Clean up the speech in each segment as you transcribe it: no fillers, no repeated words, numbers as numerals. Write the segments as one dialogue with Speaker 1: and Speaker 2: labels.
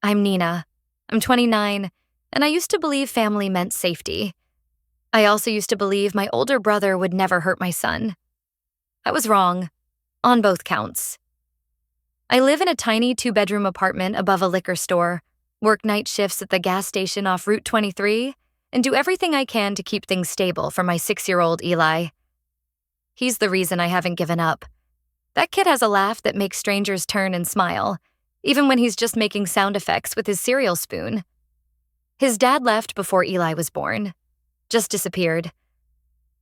Speaker 1: I'm Nina. I'm 29, and I used to believe family meant safety. I also used to believe my older brother would never hurt my son. I was wrong, on both counts. I live in a tiny 2-bedroom apartment above a liquor store, work night shifts at the gas station off Route 23, and do everything I can to keep things stable for my 6-year-old Eli. He's the reason I haven't given up. That kid has a laugh that makes strangers turn and smile, even when he's just making sound effects with his cereal spoon. His dad left before Eli was born. Just disappeared.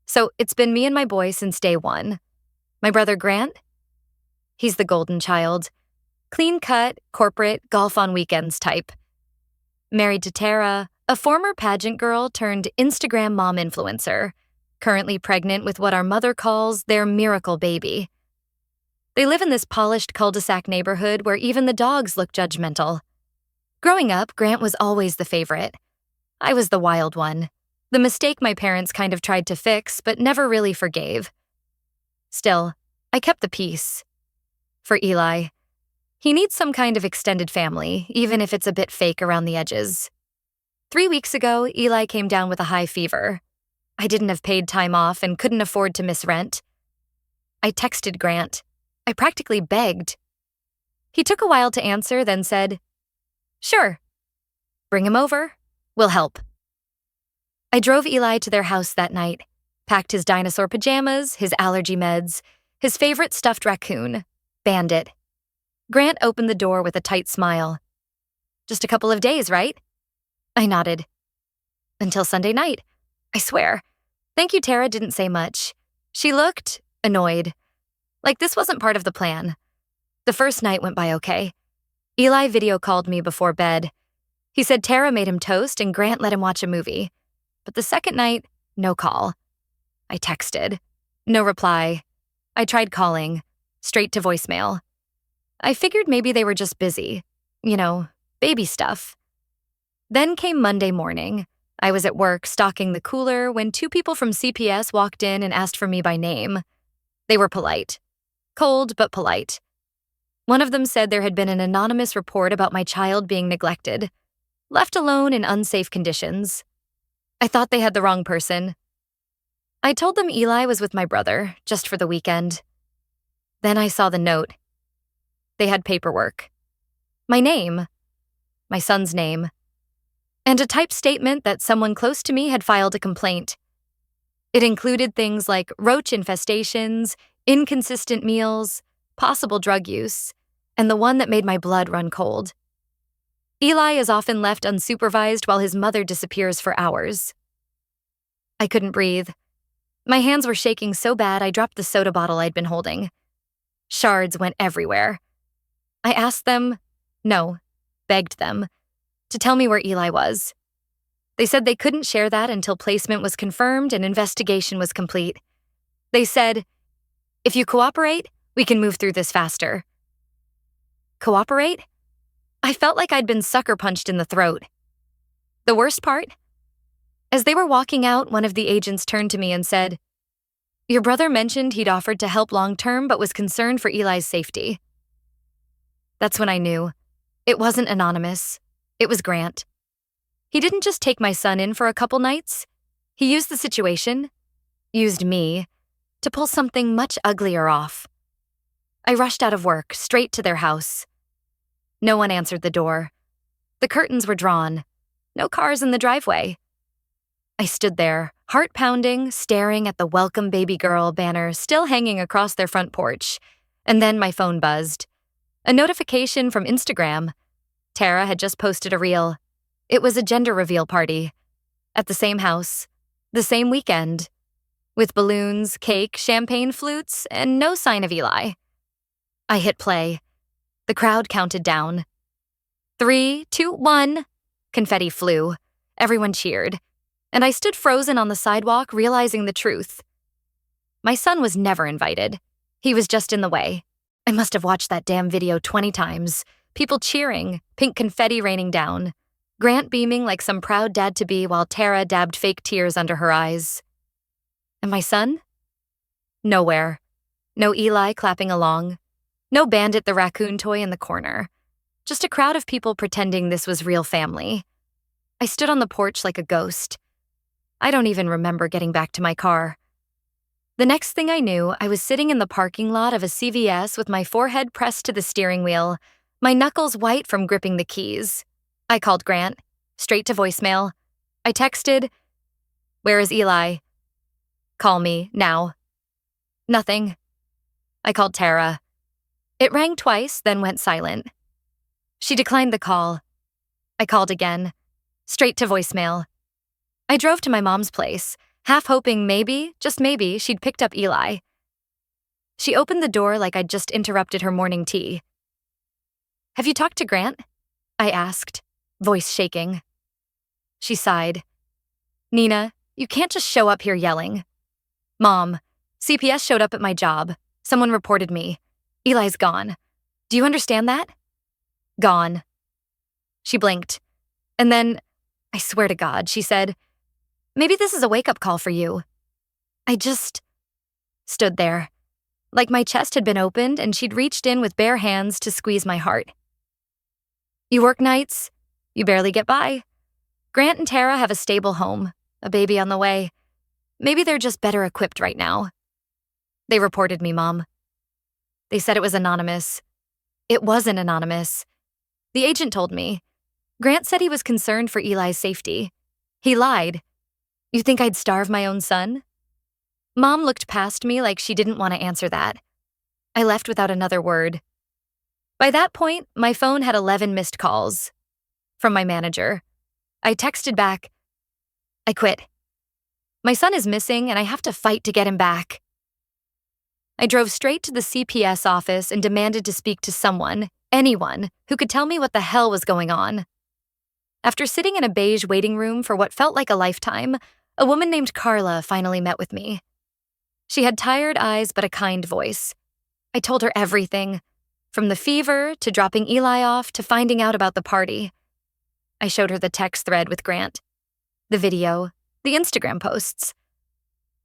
Speaker 1: So it's been me and my boy since day one. My brother Grant? He's the golden child. Clean-cut, corporate, golf on weekends type. Married to Tara, a former pageant girl turned Instagram mom influencer, currently pregnant with what our mother calls their miracle baby. They live in this polished cul-de-sac neighborhood where even the dogs look judgmental. Growing up, Grant was always the favorite. I was the wild one, the mistake my parents kind of tried to fix but never really forgave. Still, I kept the peace. For Eli, he needs some kind of extended family, even if it's a bit fake around the edges. 3 weeks ago, Eli came down with a high fever. I didn't have paid time off and couldn't afford to miss rent. I texted Grant. I practically begged. He took a while to answer, then said, "Sure. Bring him over. We'll help." I drove Eli to their house that night, packed his dinosaur pajamas, his allergy meds, his favorite stuffed raccoon, Bandit. Grant opened the door with a tight smile. "Just a couple of days, right?" I nodded. "Until Sunday night. I swear." Thank you, Tara didn't say much. She looked annoyed. Like this wasn't part of the plan. The first night went by okay. Eli video called me before bed. He said Tara made him toast and Grant let him watch a movie. But the second night, no call. I texted. No reply. I tried calling. Straight to voicemail. I figured maybe they were just busy. You know, baby stuff. Then came Monday morning. I was at work stocking the cooler when 2 people from CPS walked in and asked for me by name. They were polite. Cold, but polite. One of them said there had been an anonymous report about my child being neglected, left alone in unsafe conditions. I thought they had the wrong person. I told them Eli was with my brother, just for the weekend. Then I saw the note. They had paperwork. My name. My son's name. And a typed statement that someone close to me had filed a complaint. It included things like roach infestations, inconsistent meals, possible drug use, and the one that made my blood run cold. Eli is often left unsupervised while his mother disappears for hours. I couldn't breathe. My hands were shaking so bad I dropped the soda bottle I'd been holding. Shards went everywhere. I asked them, no, begged them, to tell me where Eli was. They said they couldn't share that until placement was confirmed and investigation was complete. They said, "If you cooperate, we can move through this faster." Cooperate? I felt like I'd been sucker punched in the throat. The worst part? As they were walking out, one of the agents turned to me and said, "Your brother mentioned he'd offered to help long-term but was concerned for Eli's safety." That's when I knew. It wasn't anonymous. It was Grant. He didn't just take my son in for a couple nights. He used the situation, used me, to pull something much uglier off. I rushed out of work, straight to their house. No one answered the door. The curtains were drawn. No cars in the driveway. I stood there, heart pounding, staring at the "Welcome Baby Girl" banner still hanging across their front porch. And then my phone buzzed. A notification from Instagram. Tara had just posted a reel. It was a gender reveal party. At the same house. The same weekend. With balloons, cake, champagne flutes, and no sign of Eli. I hit play. The crowd counted down. 3, 2, 1. Confetti flew. Everyone cheered. And I stood frozen on the sidewalk, realizing the truth. My son was never invited. He was just in the way. I must have watched that damn video 20 times. People cheering, pink confetti raining down. Grant beaming like some proud dad-to-be while Tara dabbed fake tears under her eyes. And my son? Nowhere. No Eli clapping along. No Bandit the raccoon toy in the corner. Just a crowd of people pretending this was real family. I stood on the porch like a ghost. I don't even remember getting back to my car. The next thing I knew, I was sitting in the parking lot of a CVS with my forehead pressed to the steering wheel, my knuckles white from gripping the keys. I called Grant, straight to voicemail. I texted, "Where is Eli? Call me, now." Nothing. I called Tara. It rang twice, then went silent. She declined the call. I called again, straight to voicemail. I drove to my mom's place, half hoping maybe, just maybe, she'd picked up Eli. She opened the door like I'd just interrupted her morning tea. "Have you talked to Grant?" I asked, voice shaking. She sighed. "Nina, you can't just show up here yelling." "Mom, CPS showed up at my job. Someone reported me. Eli's gone. Do you understand that?" "Gone." She blinked. And then, I swear to God, she said, "Maybe this is a wake-up call for you." I just stood there, like my chest had been opened and she'd reached in with bare hands to squeeze my heart. "You work nights. You barely get by. Grant and Tara have a stable home, a baby on the way. Maybe they're just better equipped right now." "They reported me, Mom. They said it was anonymous." "It wasn't anonymous. The agent told me. Grant said he was concerned for Eli's safety. He lied. You think I'd starve my own son?" Mom looked past me like she didn't want to answer that. I left without another word. By that point, my phone had 11 missed calls. From my manager. I texted back, "I quit. My son is missing and I have to fight to get him back." I drove straight to the CPS office and demanded to speak to someone, anyone, who could tell me what the hell was going on. After sitting in a beige waiting room for what felt like a lifetime, a woman named Carla finally met with me. She had tired eyes but a kind voice. I told her everything, from the fever to dropping Eli off to finding out about the party. I showed her the text thread with Grant, the video, the Instagram posts.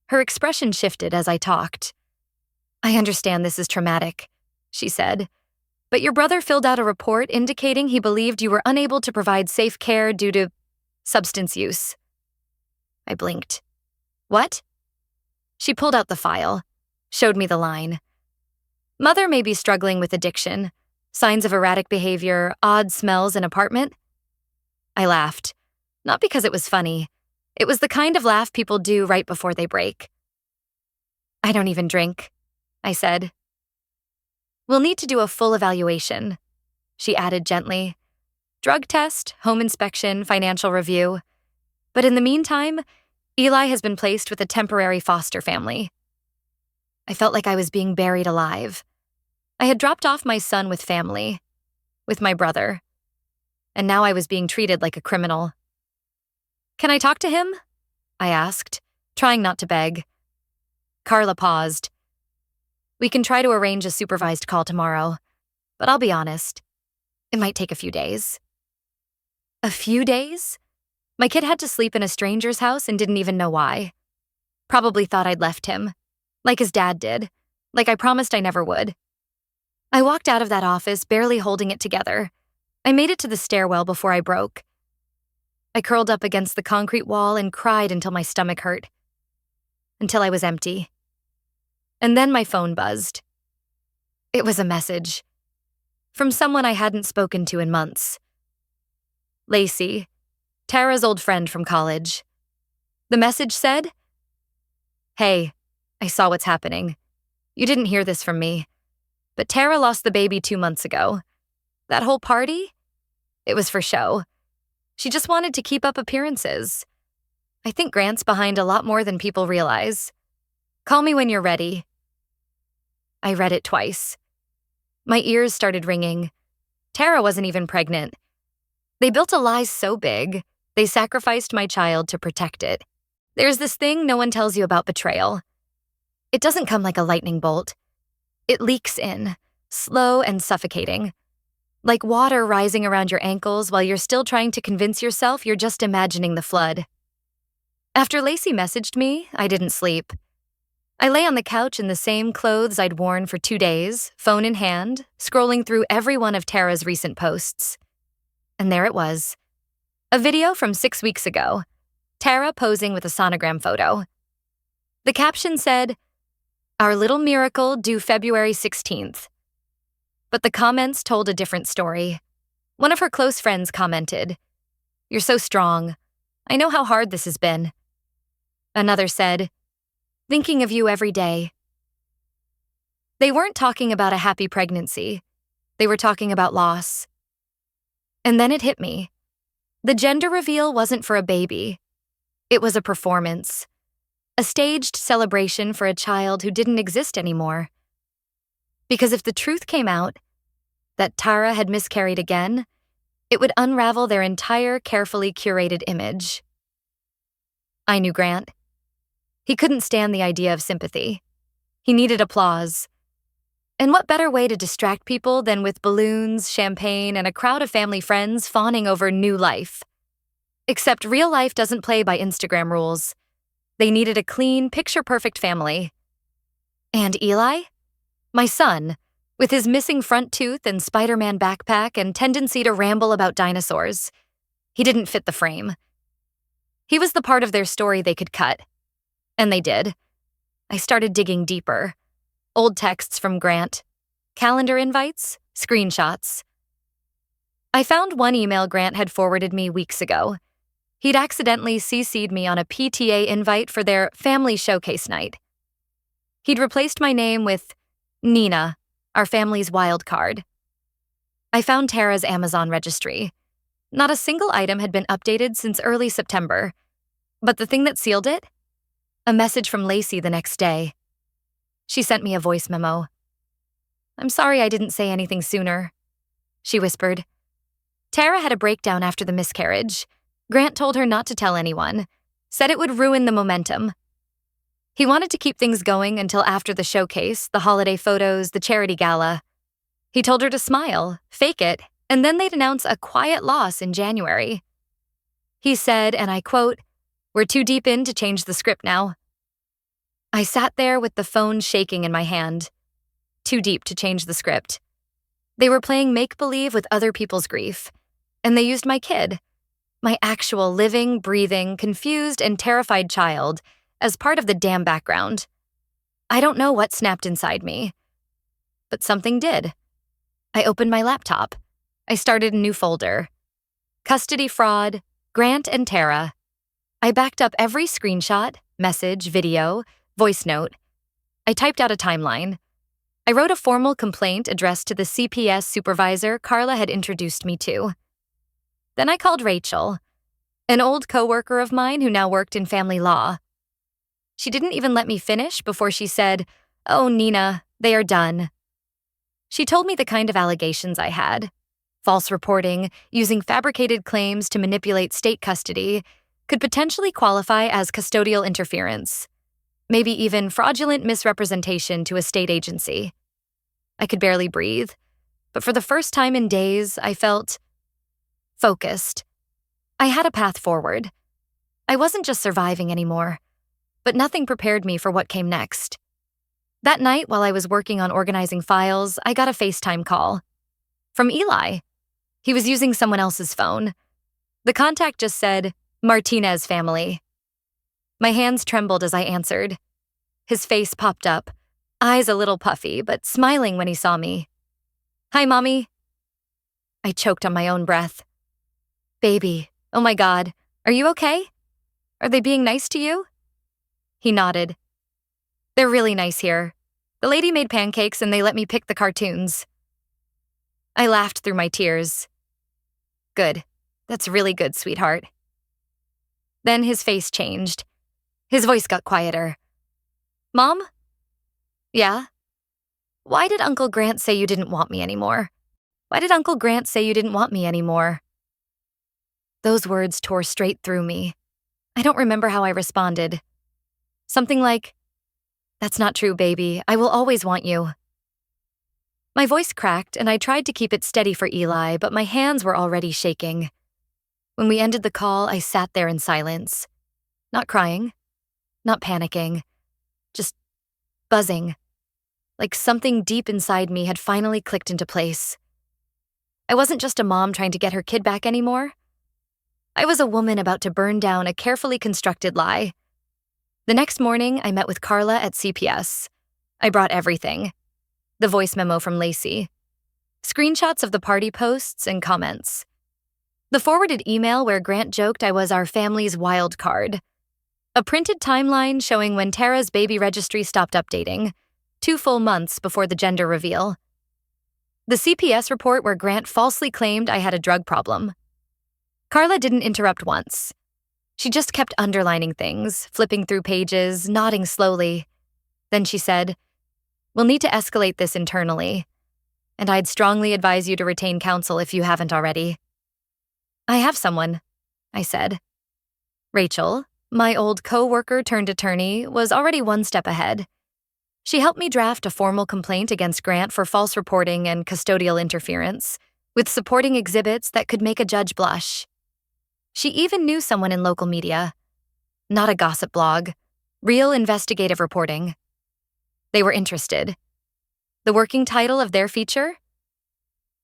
Speaker 1: Her expression shifted as I talked. "I understand this is traumatic," she said, "but your brother filled out a report indicating he believed you were unable to provide safe care due to substance use." I blinked. "What?" She pulled out the file, showed me the line. "Mother may be struggling with addiction, signs of erratic behavior, odd smells in apartment." I laughed, not because it was funny. It was the kind of laugh people do right before they break. "I don't even drink," I said. "We'll need to do a full evaluation," she added gently. "Drug test, home inspection, financial review. But in the meantime, Eli has been placed with a temporary foster family." I felt like I was being buried alive. I had dropped off my son with family, with my brother, and now I was being treated like a criminal. "Can I talk to him?" I asked, trying not to beg. Carla paused. "We can try to arrange a supervised call tomorrow, but I'll be honest, it might take a few days." A few days? My kid had to sleep in a stranger's house and didn't even know why. Probably thought I'd left him, like his dad did, like I promised I never would. I walked out of that office barely holding it together. I made it to the stairwell before I broke. I curled up against the concrete wall and cried until my stomach hurt. Until I was empty. And then my phone buzzed. It was a message. From someone I hadn't spoken to in months. Lacey, Tara's old friend from college. The message said, "Hey, I saw what's happening. You didn't hear this from me. But Tara lost the baby 2 months ago. That whole party? It was for show. She just wanted to keep up appearances. I think Grant's behind a lot more than people realize. Call me when you're ready." I read it twice. My ears started ringing. Tara wasn't even pregnant. They built a lie so big, they sacrificed my child to protect it. There's this thing no one tells you about betrayal. It doesn't come like a lightning bolt. It leaks in, slow and suffocating. Like water rising around your ankles while you're still trying to convince yourself you're just imagining the flood. After Lacey messaged me, I didn't sleep. I lay on the couch in the same clothes I'd worn for 2 days, phone in hand, scrolling through every one of Tara's recent posts. And there it was. A video from 6 weeks ago. Tara posing with a sonogram photo. The caption said, "Our little miracle due February 16th. But the comments told a different story. One of her close friends commented, "You're so strong. I know how hard this has been." Another said, "Thinking of you every day." They weren't talking about a happy pregnancy. They were talking about loss. And then it hit me. The gender reveal wasn't for a baby. It was a performance. A staged celebration for a child who didn't exist anymore. Because if the truth came out, that Tara had miscarried again, it would unravel their entire carefully curated image. I knew Grant. He couldn't stand the idea of sympathy. He needed applause. And what better way to distract people than with balloons, champagne, and a crowd of family friends fawning over new life? Except real life doesn't play by Instagram rules. They needed a clean, picture-perfect family. And Eli? My son, with his missing front tooth and Spider-Man backpack and tendency to ramble about dinosaurs. He didn't fit the frame. He was the part of their story they could cut. And they did. I started digging deeper. Old texts from Grant, calendar invites, screenshots. I found one email Grant had forwarded me weeks ago. He'd accidentally CC'd me on a PTA invite for their family showcase night. He'd replaced my name with Nina, our family's wild card. I found Tara's Amazon registry. Not a single item had been updated since early September. But the thing that sealed it? A message from Lacey the next day. She sent me a voice memo. "I'm sorry I didn't say anything sooner," she whispered. Tara had a breakdown after the miscarriage. Grant told her not to tell anyone, said it would ruin the momentum. He wanted to keep things going until after the showcase, the holiday photos, the charity gala. He told her to smile, fake it, and then they'd announce a quiet loss in January. He said, and I quote, "We're too deep in to change the script now." I sat there with the phone shaking in my hand. Too deep to change the script. They were playing make-believe with other people's grief, and they used my kid, my actual living, breathing, confused, and terrified child, as part of the damn background. I don't know what snapped inside me, but something did. I opened my laptop. I started a new folder. Custody fraud, Grant and Tara. I backed up every screenshot, message, video, voice note. I typed out a timeline. I wrote a formal complaint addressed to the CPS supervisor Carla had introduced me to. Then I called Rachel, an old coworker of mine who now worked in family law. She didn't even let me finish before she said, "Oh, Nina, they are done." She told me the kind of allegations I had. False reporting, using fabricated claims to manipulate state custody, could potentially qualify as custodial interference. Maybe even fraudulent misrepresentation to a state agency. I could barely breathe, but for the first time in days, I felt focused. I had a path forward. I wasn't just surviving anymore, but nothing prepared me for what came next. That night, while I was working on organizing files, I got a FaceTime call. From Eli. He was using someone else's phone. The contact just said, "Martinez family." My hands trembled as I answered. His face popped up, eyes a little puffy, but smiling when he saw me. "Hi, Mommy." I choked on my own breath. "Baby, oh my God, are you okay? Are they being nice to you?" He nodded. "They're really nice here. The lady made pancakes and they let me pick the cartoons." I laughed through my tears. "Good. That's really good, sweetheart." Then his face changed. His voice got quieter. "Mom?" "Yeah?" "Why did Uncle Grant say you didn't want me anymore? Why did Uncle Grant say you didn't want me anymore?" Those words tore straight through me. I don't remember how I responded. Something like, "That's not true, baby. I will always want you." My voice cracked, and I tried to keep it steady for Eli, but my hands were already shaking. When we ended the call, I sat there in silence. Not crying. Not panicking. Just buzzing, like something deep inside me had finally clicked into place. I wasn't just a mom trying to get her kid back anymore. I was a woman about to burn down a carefully constructed lie. The next morning, I met with Carla at CPS. I brought everything. The voice memo from Lacey, screenshots of the party posts and comments, the forwarded email where Grant joked I was our family's wild card, a printed timeline showing when Tara's baby registry stopped updating, 2 full months before the gender reveal, the CPS report where Grant falsely claimed I had a drug problem. Carla didn't interrupt once. She just kept underlining things, flipping through pages, nodding slowly. Then she said, "We'll need to escalate this internally, and I'd strongly advise you to retain counsel if you haven't already." "I have someone," I said. Rachel, my old co-worker turned attorney, was already one step ahead. She helped me draft a formal complaint against Grant for false reporting and custodial interference, with supporting exhibits that could make a judge blush. She even knew someone in local media. Not a gossip blog, real investigative reporting. They were interested. The working title of their feature?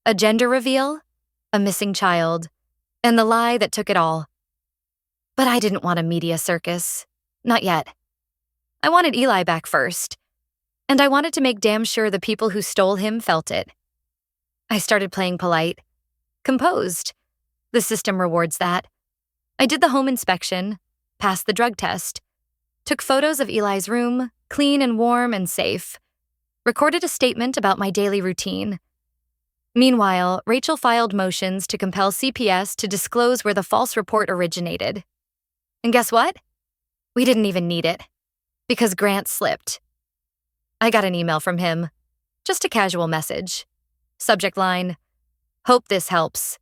Speaker 1: A gender reveal, a missing child, and the lie that took it all. But I didn't want a media circus. Not yet. I wanted Eli back first. And I wanted to make damn sure the people who stole him felt it. I started playing polite. Composed. The system rewards that. I did the home inspection, passed the drug test, took photos of Eli's room, clean and warm and safe, recorded a statement about my daily routine. Meanwhile, Rachel filed motions to compel CPS to disclose where the false report originated. And guess what? We didn't even need it, because Grant slipped. I got an email from him, just a casual message. Subject line, "Hope this helps."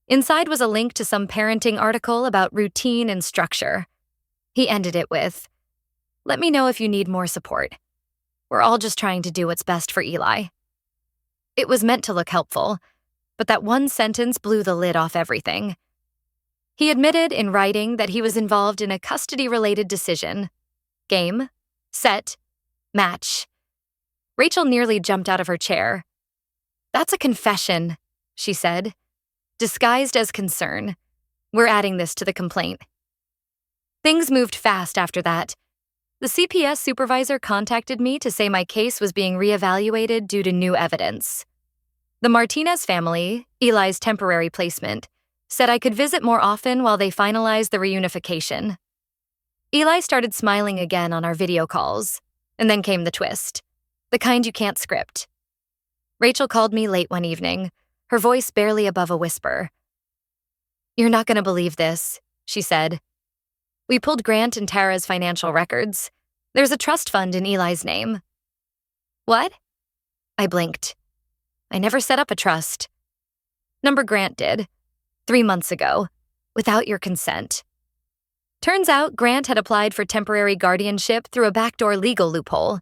Speaker 1: Inside was a link to some parenting article about routine and structure. He ended it with, "Let me know if you need more support. We're all just trying to do what's best for Eli." It was meant to look helpful, but that one sentence blew the lid off everything. He admitted in writing that he was involved in a custody-related decision. Game, set, match. Rachel nearly jumped out of her chair. "That's a confession," she said, disguised as concern. "We're adding this to the complaint." Things moved fast after that. The CPS supervisor contacted me to say my case was being reevaluated due to new evidence. The Martinez family, Eli's temporary placement, said I could visit more often while they finalized the reunification. Eli started smiling again on our video calls, and then came the twist, the kind you can't script. Rachel called me late one evening, her voice barely above a whisper. "You're not going to believe this," she said. "We pulled Grant and Tara's financial records. There's a trust fund in Eli's name." "What?" I blinked. "I never set up a trust." "Number Grant did, 3 months ago, without your consent." Turns out Grant had applied for temporary guardianship through a backdoor legal loophole,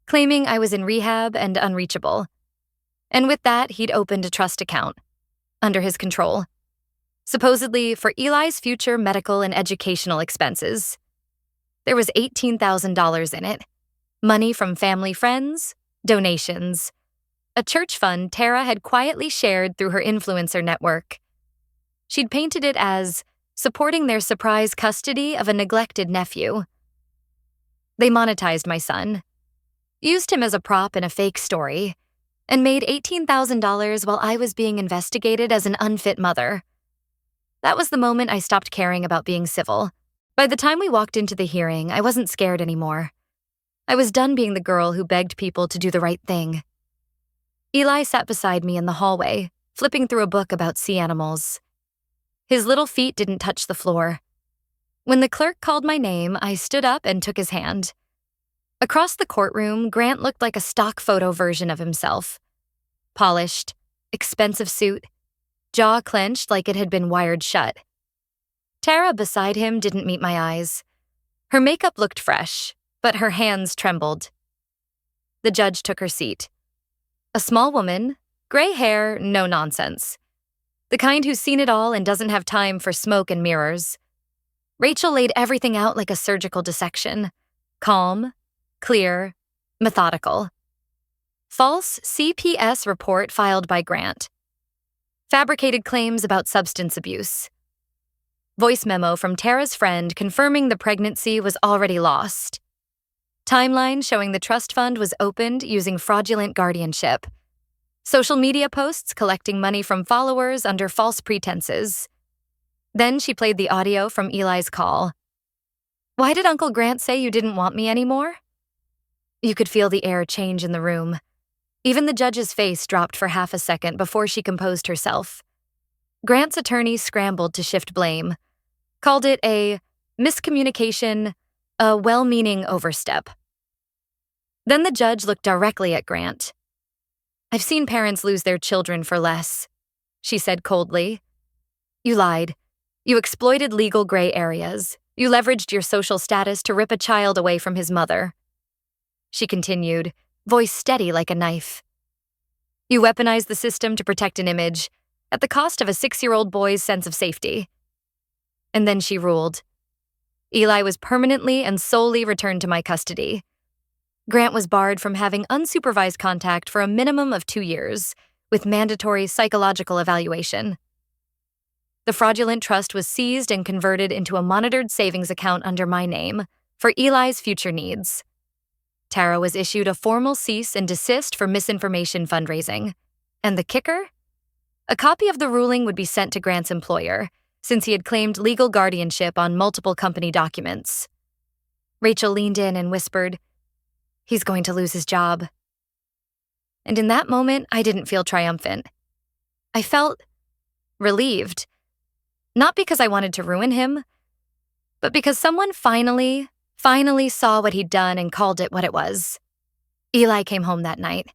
Speaker 1: claiming I was in rehab and unreachable. And with that, he'd opened a trust account, under his control, supposedly for Eli's future medical and educational expenses. There was $18,000 in it, money from family friends, donations, a church fund Tara had quietly shared through her influencer network. She'd painted it as supporting their surprise custody of a neglected nephew. They monetized my son, used him as a prop in a fake story, and made $18,000 while I was being investigated as an unfit mother. That was the moment I stopped caring about being civil. By the time we walked into the hearing, I wasn't scared anymore. I was done being the girl who begged people to do the right thing. Eli sat beside me in the hallway, flipping through a book about sea animals. His little feet didn't touch the floor. When the clerk called my name, I stood up and took his hand. Across the courtroom, Grant looked like a stock photo version of himself. Polished, expensive suit, jaw clenched like it had been wired shut. Tara beside him didn't meet my eyes. Her makeup looked fresh, but her hands trembled. The judge took her seat. A small woman, gray hair, no nonsense. The kind who's seen it all and doesn't have time for smoke and mirrors. Rachel laid everything out like a surgical dissection. Calm, clear, methodical. False CPS report filed by Grant. Fabricated claims about substance abuse. Voice memo from Tara's friend confirming the pregnancy was already lost. Timeline showing the trust fund was opened using fraudulent guardianship. Social media posts collecting money from followers under false pretenses. Then she played the audio from Eli's call. "Why did Uncle Grant say you didn't want me anymore?" You could feel the air change in the room. Even the judge's face dropped for half a second before she composed herself. Grant's attorney scrambled to shift blame, called it a miscommunication, a well-meaning overstep. Then the judge looked directly at Grant. "I've seen parents lose their children for less," she said coldly. "You lied. You exploited legal gray areas. You leveraged your social status to rip a child away from his mother." She continued, voice steady like a knife. "You weaponized the system to protect an image, at the cost of a 6-year-old boy's sense of safety." And then she ruled. Eli was permanently and solely returned to my custody. Grant was barred from having unsupervised contact for a minimum of 2 years, with mandatory psychological evaluation. The fraudulent trust was seized and converted into a monitored savings account under my name for Eli's future needs. Tara was issued a formal cease and desist for misinformation fundraising. And the kicker? A copy of the ruling would be sent to Grant's employer, since he had claimed legal guardianship on multiple company documents. Rachel leaned in and whispered, "He's going to lose his job." And in that moment, I didn't feel triumphant. I felt relieved. Not because I wanted to ruin him, but because someone finally saw what he'd done and called it what it was. Eli came home that night.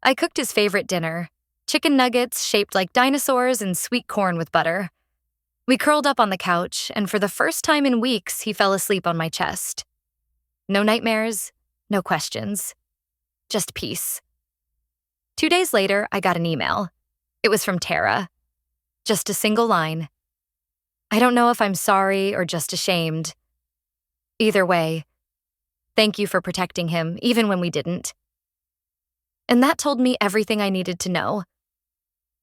Speaker 1: I cooked his favorite dinner, chicken nuggets shaped like dinosaurs and sweet corn with butter. We curled up on the couch, and for the first time in weeks, he fell asleep on my chest. No nightmares, no questions. Just peace. 2 days later, I got an email. It was from Tara. Just a single line. "I don't know if I'm sorry or just ashamed. Either way, thank you for protecting him, even when we didn't." And that told me everything I needed to know.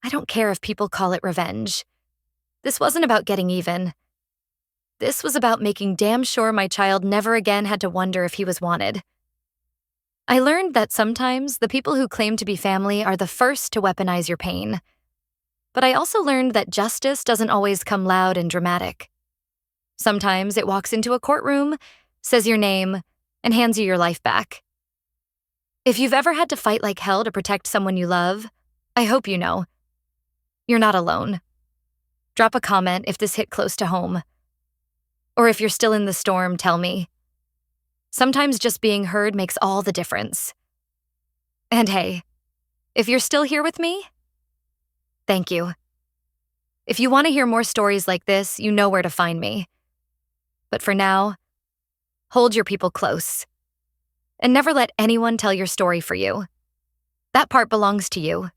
Speaker 1: I don't care if people call it revenge. This wasn't about getting even. This was about making damn sure my child never again had to wonder if he was wanted. I learned that sometimes the people who claim to be family are the first to weaponize your pain. But I also learned that justice doesn't always come loud and dramatic. Sometimes it walks into a courtroom, says your name, and hands you your life back. If you've ever had to fight like hell to protect someone you love, I hope you know. You're not alone. Drop a comment if this hit close to home. Or if you're still in the storm, tell me. Sometimes just being heard makes all the difference. And hey, if you're still here with me, thank you. If you want to hear more stories like this, you know where to find me. But for now, hold your people close. And never let anyone tell your story for you. That part belongs to you.